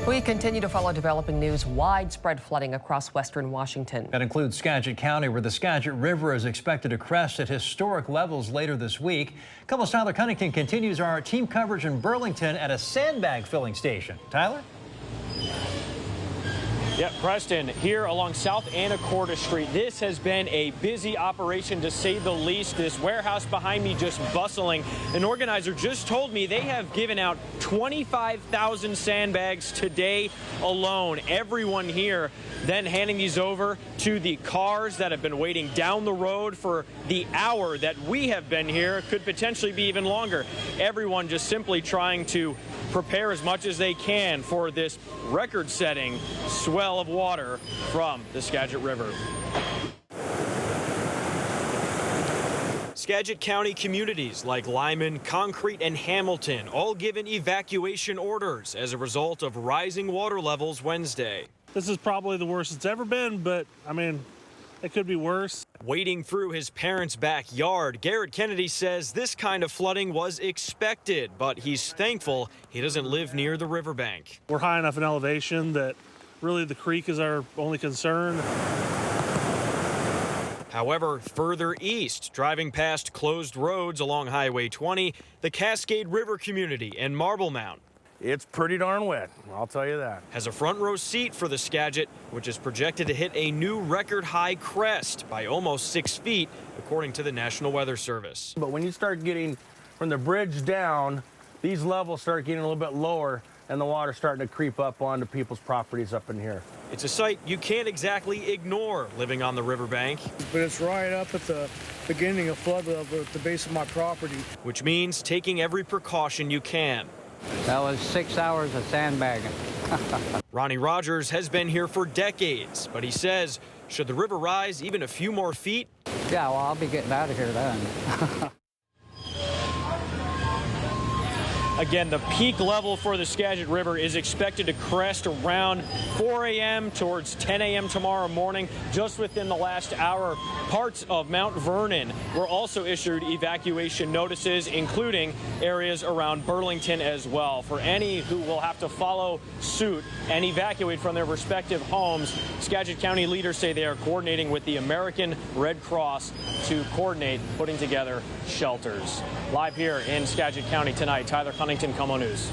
We continue to follow developing news. Widespread flooding across western Washington. That includes Skagit County, where the Skagit River is expected to crest at historic levels later this week. KOMO's Tyler Cunnington continues our team coverage in Burlington at a sandbag filling station. Tyler? Yeah, Preston, here along South Anacorta Street. This has been a busy operation, to say the least. This warehouse behind me just bustling. An organizer just told me they have given out 25,000 sandbags today alone. Everyone here then handing these over to the cars that have been waiting down the road for the hour that we have been here. Could potentially be even longer. Everyone just simply trying to prepare as much as they can for this record-setting swell of water from the Skagit River. Skagit County communities like Lyman, Concrete, and Hamilton all given evacuation orders as a result of rising water levels Wednesday. This is probably the worst it's ever been, but I mean, it could be worse. Wading through his parents' backyard, Garrett Kennedy says this kind of flooding was expected, but he's thankful he doesn't live near the riverbank. We're high enough in elevation that really the creek is our only concern. However, further east, driving past closed roads along Highway 20, the Cascade River community in Marblemount. It's pretty darn wet, I'll tell you that. Has a front row seat for the Skagit, which is projected to hit a new record high crest by almost 6 feet, according to the National Weather Service. But when you start getting from the bridge down, these levels start getting a little bit lower and the water's starting to creep up onto people's properties up in here. It's a sight you can't exactly ignore living on the riverbank. But it's right up at the beginning of flood level at the base of my property. Which means taking every precaution you can. That was 6 hours of sandbagging. Ronnie Rogers has been here for decades, but he says, should the river rise even a few more feet? Yeah, well, I'll be getting out of here then. Again, the peak level for the Skagit River is expected to crest around 4 a.m. towards 10 a.m. tomorrow morning. Just within the last hour, parts of Mount Vernon were also issued evacuation notices, including areas around Burlington as well. For any who will have to follow suit and evacuate from their respective homes, Skagit County leaders say they are coordinating with the American Red Cross to coordinate putting together shelters. Live here in Skagit County tonight, Tyler Cunnington, KOMO News.